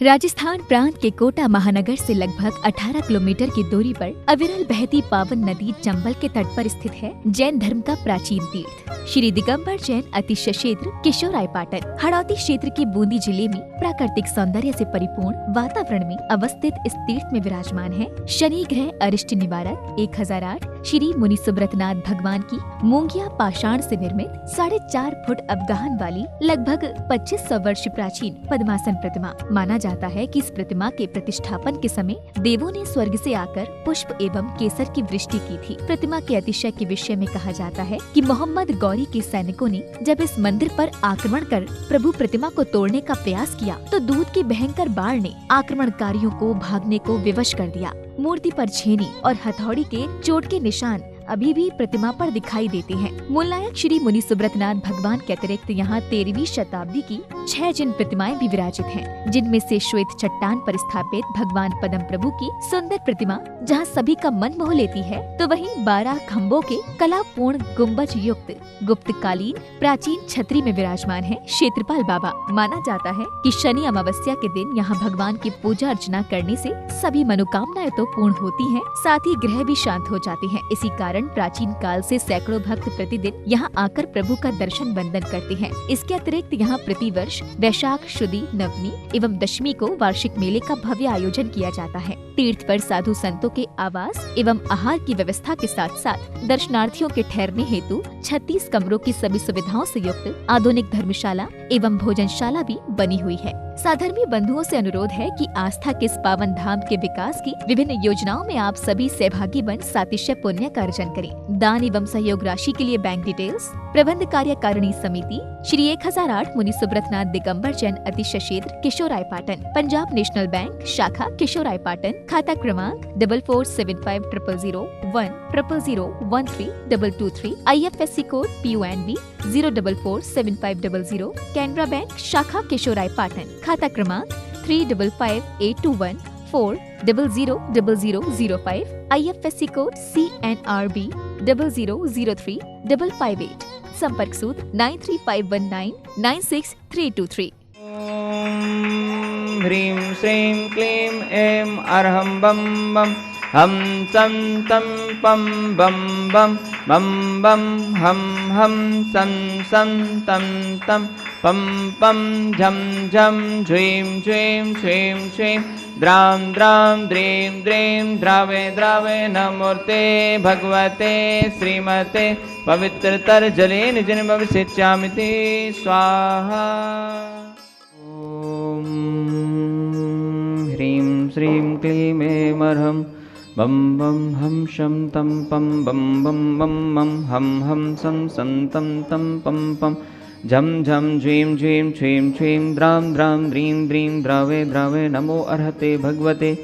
राजस्थान प्रांत के कोटा महानगर से लगभग 18 किलोमीटर की दूरी पर अविरल बहती पावन नदी चंबल के तट पर स्थित है जैन धर्म का प्राचीन तीर्थ श्री दिगंबर जैन अतिशय क्षेत्र किशोरायपाटन। हड़ौती क्षेत्र के बूंदी जिले में प्राकृतिक सौंदर्य से परिपूर्ण वातावरण में अवस्थित इस तीर्थ में विराजमान है शनि ग्रह अरिष्ट निवारक 1008 श्री मुनि सुब्रतनाथ भगवान की मूंगिया पाषाण से निर्मित 4.5 फुट अवगाहन वाली लगभग 2500 वर्ष प्राचीन पद्मासन प्रतिमा। माना जाता है कि इस प्रतिमा के प्रतिष्ठापन के समय देवों ने स्वर्ग से आकर पुष्प एवं केसर की वृष्टि की थी। प्रतिमा के अतिशय के विषय में कहा जाता है कि मोहम्मद गौरी के सैनिकों ने जब इस मंदिर पर आक्रमण कर प्रभु प्रतिमा को तोड़ने का प्रयास किया तो दूध की भयंकर बाढ़ ने आक्रमणकारियों को भागने को विवश कर दिया। मूर्ति पर छेनी और हथौड़ी के चोट के निशान अभी भी प्रतिमा पर दिखाई देते हैं। मूलनायक श्री मुनि सुब्रतनाथ भगवान के अतिरिक्त यहाँ 13वीं शताब्दी की 6 जिन प्रतिमाएं भी विराजित हैं, जिनमें से श्वेत चट्टान पर स्थापित भगवान पद्म प्रभु की सुंदर प्रतिमा जहाँ सभी का मन मोह लेती है, तो वहीं 12 खम्भों के कलापूर्ण गुम्बज युक्त गुप्तकालीन प्राचीन छतरी में विराजमान है क्षेत्रपाल बाबा। माना जाता है कि शनि अमावस्या के दिन यहाँ भगवान की पूजा अर्चना करने से सभी मनोकामनाएं तो पूर्ण होती हैं, साथ ही ग्रह भी शांत हो जाते हैं। इसी कारण प्राचीन काल से सैकड़ों भक्त प्रतिदिन यहाँ आकर प्रभु का दर्शन वंदन करते हैं। इसके अतिरिक्त यहाँ प्रतिवर्ष वैशाख शुदी नवमी एवं दशमी को वार्षिक मेले का भव्य आयोजन किया जाता है। तीर्थ पर साधु संतों के आवास एवं आहार की व्यवस्था के साथ साथ दर्शनार्थियों के ठहरने हेतु 36 कमरों की सभी सुविधाओं से युक्त आधुनिक धर्मशाला एवं भोजनशाला भी बनी हुई है। साधर्मी बंधुओं से अनुरोध है कि आस्था के इस पावन धाम के विकास की विभिन्न योजनाओं में आप सभी सहभागी बन सातिशय पुण्य का अर्जन करें। दान एवं सहयोग राशि के लिए बैंक डिटेल्स प्रबंध कार्यकारिणी समिति श्री 1008 मुनि सुब्रतनाथ दिगंबर जैन अतिशय क्षेत्र किशोरायपाटन, पंजाब नेशनल बैंक शाखा किशोरायपाटन, खाता क्रमांक 4475000100132223, IFSC code PUNB 0447500, Canara bank शाखा किशोरायपाटन, खाता क्रमांक 358214000005, IFSC कोड CNRB 00035558, संपर्क सूत्र 9351996323। ह्रीं श्रीं क्लीं ऐं अर्हं बम बम हम सं तं पं बम बम बम बम हम सं सं तं तं पं पं झं झं झ्रीं झ्रीं छ्रीं छ्रीं द्रां द्रां द्रीं द्रीं द्रावे द्रावे नमूर्ते भगवते श्रीमते पवित्रतर जलेन जन्मविषिच्यामिति स्वाहा। ॐ ह्रीं श्रीं क्लीं ऐं अर्हं बम बम हम शं तं पं बम बम बम मम हम सं सं तं तं पं पं झं झं झ्रीं झ्रीं छ्रीं छ्रीं द्रां द्रां द्रीं द्रीं द्रावे द्रावे नमो अर्हते भगवते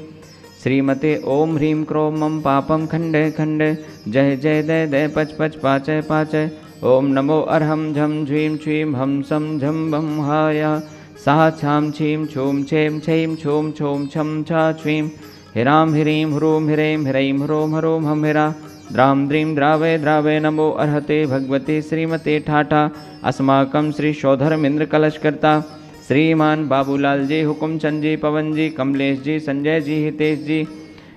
श्रीमते ओम ह्रीं क्रों मम पापं खंडे खंडे जय जय दय दय पच पच पाचय पाचय ओम नमो अर्हं झं झ्रीं छ्रीं हम सं झं बम हाया सा छां छीं छूं छें छैं छूं छूं छं छा छ्वीं हिरां ह्रीं ह्रूं ह्रैं ह्रैं ह्रों ह्रों हम हिरा द्रां द्रीं द्रावे द्रावे नमो अर्हते भगवते श्रीमते ठाठा अस्माकं श्री शोधर्मेंद्र कलशकर्ता श्रीमान बाबूलाल जी, हुकुमचंद जी, पवन जी, कमलेश जी, संजय जी, हितेश जी,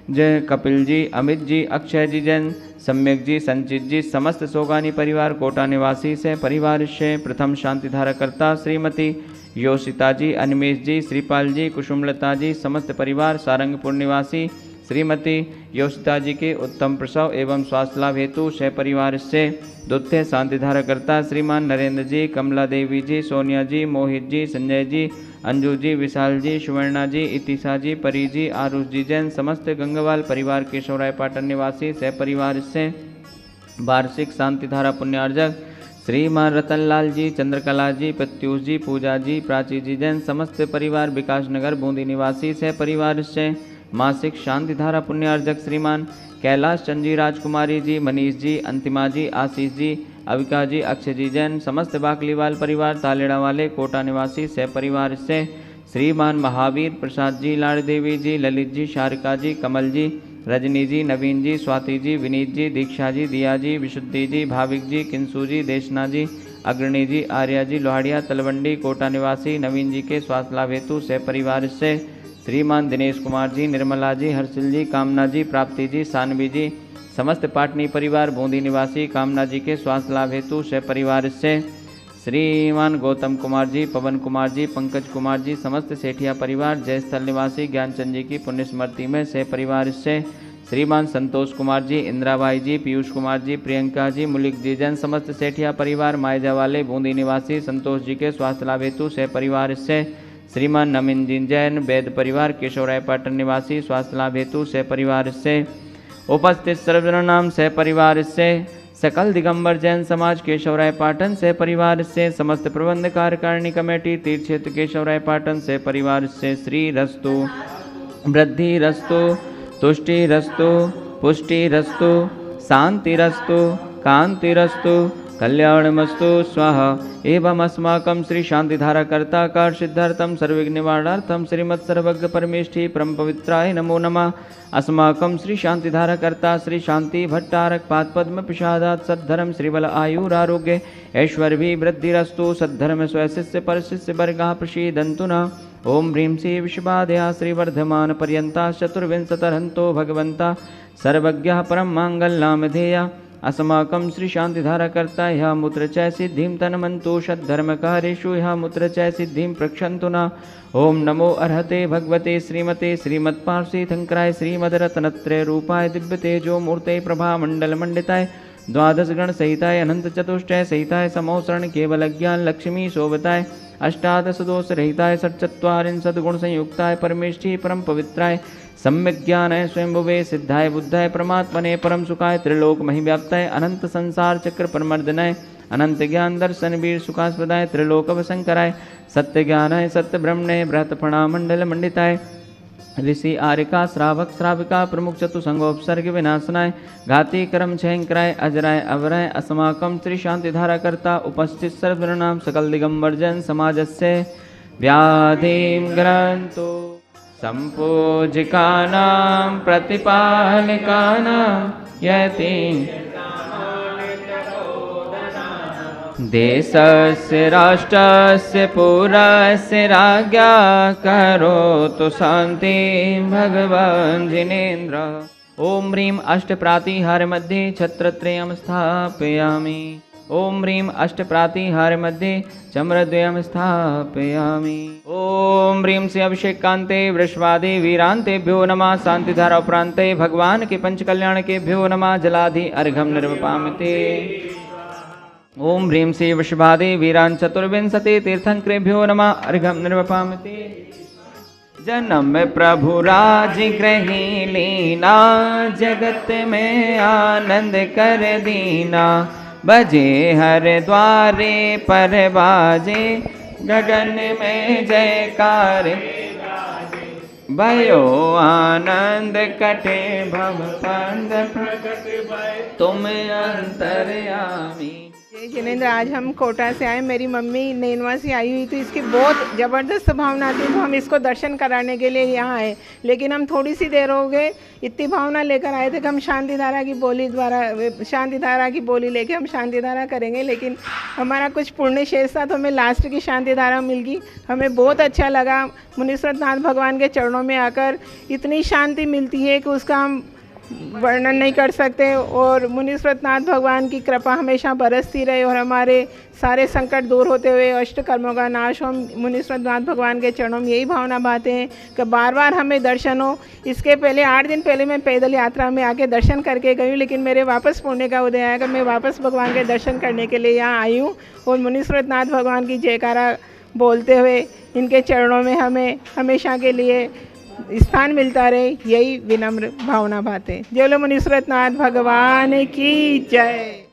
जय कपिल जी, अमित जी, अक्षय जी, जैन सम्यक जी, संचित जी, समस्त सोगानी परिवार कोटा निवासी से परिवार से प्रथम शांति धाराकर्ता श्रीमती योशिता जी, अनिमेश जी, श्रीपाल जी, कुसुमलता जी, समस्त परिवार सारंगपुर निवासी श्रीमती योशिता जी के उत्तम प्रसव एवं स्वास्थ्य लाभ हेतु सह परिवार से द्वितीय शांति धाराकर्ता श्रीमान नरेंद्र जी, कमला देवी जी, सोनिया जी, मोहित जी, संजय जी, अंजू जी, विशाल जी, सुवर्णा जी, इतिशा जी, परी जी, आरुष जी, जैन समस्त गंगवाल परिवार केशवरायपाटन निवासी सह परिवार से वार्षिक शांति धारा पुण्यार्जक श्रीमान रतनलाल जी, चंद्रकला जी, प्रत्युष जी, पूजा जी, प्राची जी, जैन समस्त परिवार विकास नगर बूंदी निवासी से परिवार से मासिक शांति धारा पुण्यार्जक श्रीमान कैलाश चंद जी, राजकुमारी जी, मनीष जी, अंतिमा जी, आशीष जी, अविका जी, अक्षय जी, जैन समस्त बाकलीवाल परिवार तालेड़ा वाले कोटा निवासी से परिवार से श्रीमान महावीर प्रसाद जी, लाड़ देवी जी, ललित जी, शारिका जी, कमल जी, रजनी जी, नवीन जी, स्वाति जी, विनीत जी, दीक्षा जी, दिया जी, विशुद्धि जी, भाविक जी, किंसू जी, देशना जी, अग्रणी जी, आर्या जी, लोहाड़िया, तलवंडी, कोटा निवासी नवीन जी के स्वास्थ्य लाभ हेतु सहपरिवार से श्रीमान दिनेश कुमार जी, निर्मला जी, हर्षिल जी, कामना जी, प्राप्ति जी, सानवी जी, समस्त पाटनी परिवार बूंदी निवासी कामना जी के स्वास्थ्य लाभ हेतु सहपरिवार से श्रीमान गौतम कुमार जी, पवन कुमार जी, पंकज कुमार जी, समस्त सेठिया परिवार जयस्थल निवासी ज्ञानचंद जी की पुण्य स्मृति में सहपरिवार से श्रीमान संतोष कुमार जी, इंदिराबाई जी, पीयूष कुमार जी, प्रियंका जी, मुलिक जी जैन, समस्त सेठिया परिवार मायजा वाले बूंदी निवासी संतोष जी के स्वास्थ्य लाभ हेतु सहपरिवार से श्रीमान नमिन जी जैन, वैद परिवार केशवराय पाटन निवासी स्वास्थ्य लाभ हेतु सहपरिवार से उपस्थित सर्वजन नाम सहपरिवार से सकल दिगंबर जैन समाज केशवराय पाटन से परिवार से समस्त प्रबंध कार्यकारिणी कमेटी तीर्थ क्षेत्र केशवराय पाटन से परिवार से श्री रस्तु वृद्धि रस्तु तुष्टि रस्तु पुष्टि रस्तु शांति रस्तु कांति रस्तु कल्याणमस्तु स्वाहा। एवं अस्माकं श्री शांतिधारा कर्ता कार सिद्धार्थम सर्वविघ्न निवारणार्थम श्रीमत् सर्वज्ञ परमेष्ठी परम पवित्राय नमो नमः। अस्माकं श्री शांतिधारा कर्ता श्री शांति भट्टारक पाद पद्म पिशादात सद्धर्म श्रीबल आयुरारोग्य ऐश्वर्य वृद्धिरस्तु सद्धर्म स्वशिष्य परशिष्य वर्गा प्रसीदन्तु न। ओम ह्रीं श्री विश्वबाधया श्रीवर्धमान पर्यंता चतुर्विंशतरहंतो भगवंता सर्वज्ञः परम मांगल्यनामधेया। अस्माकं श्री शांतिधारा कर्ता यह मूत्र च सिद्धिं तन्मन्तु षद्धर्मकार्येषु यह मूत्र च सिद्धिं प्रक्षन्तु न। ओम नमो अर्हते भगवते श्रीमते श्रीमत्पार्षीथंकराय श्रीमद्रत्नत्रय रूपाय दिव्य तेजो मूर्ते प्रभा मंडल मंडिताय द्वादश गण सहिताय अनंत चतुष्टय सहिताय समोसरण केवल ज्ञान लक्ष्मी शोभताय अष्टादश दोष रहिताय षट्चत्वारिंशत् गुण संयुक्ताय परमेष्ठी परम पवित्राय सम्यक ज्ञानाय स्वयंभुवे सिद्धाय बुद्धाय परमात्मने परम सुखाय त्रिलोक महिव्याप्ताय अनंत संसार चक्र परमर्दनाय अनंत ज्ञान दर्शन वीर सुखास्पदाय त्रिलोक वशंकराय सत्य ज्ञानाय सत्य ब्रह्मणे बृहत फणा मंडल मंडिताय ऋषि आर्यका श्रावक श्राविका प्रमुख चतुसंगोपसर्ग विनाशनाय घाती कर्म छयंकराय अजराय अवराय। अस्माकं श्री शांतिधारा कर्ता उपस्थित सर्वनाम सकल दिगंबर जन समाजस्य व्याधिं ग्रंथो संपूजिकानां प्रतिपालकानां यतीं देशस्य राष्ट्रस्य पुरस्य राज्ञा करोतु शांति भगवान् जिनेन्द्र। ओम ह्रीं अष्टप्रातिहार मध्ये छत्रत्रयं स्थापयामि। ओम ह्रीं अष्टप्रातिहार मध्ये चम्रद्वयं स्थापयामि। ओम ह्रीं से अभिषेकान्ते वृषभादि वीरान्तेभ्यो नमः। शांतिधारा उपरान्ते भगवान के पंचकल्याण केभ्यो नमः। जलाधि अर्घं निर्वपामिते। ओम ह्रीं श्री वृषभादि वीरान् चतुर्विंशति तीर्थंकरेभ्यो नमः। अर्घं निर्वपामिते। जन्म प्रभु राज ग्रही लीना जगत में आनंद कर दीना। बजे हर द्वारे पर बाजे गगन में जयकार भयो आनंद कटे भव पंद प्रगट तुम अंतर्यामी। जिनेंद्र, आज हम कोटा से आए, मेरी मम्मी नैनवा से आई हुई, तो इसकी बहुत ज़बरदस्त भावना थी, तो हम इसको दर्शन कराने के लिए यहाँ आए। लेकिन हम थोड़ी सी देर हो गए, इतनी भावना लेकर आए थे कि हम शांतिधारा की बोली लेके हम शांतिधारा करेंगे, लेकिन हमारा कुछ पुण्य शेष था तो हमें लास्ट की शांतिधारा मिल गई। हमें बहुत अच्छा लगा। मुनीश्वर नाथ भगवान के चरणों में आकर इतनी शांति मिलती है कि उसका हम वर्णन नहीं कर सकते। और मुनीश्वर नाथ भगवान की कृपा हमेशा बरसती रहे और हमारे सारे संकट दूर होते हुए अष्ट कर्मों का नाश हो। हम मुनीश्वर नाथ भगवान के चरणों में यही भावना बाते हैं कि बार बार हमें दर्शन हो। इसके पहले 8 दिन पहले मैं पैदल यात्रा में आके दर्शन करके गई हूँ, लेकिन मेरे वापस पुण्य का उदय आएगा, मैं वापस भगवान के दर्शन करने के लिए यहाँ आई हूँ। और मुनीश्वर नाथ भगवान की जयकारा बोलते हुए इनके चरणों में हमें हमेशा के लिए स्थान मिलता रहे, यही विनम्र भावना बातें। जय बोलो मुनीश्वर नाथ भगवान की जय।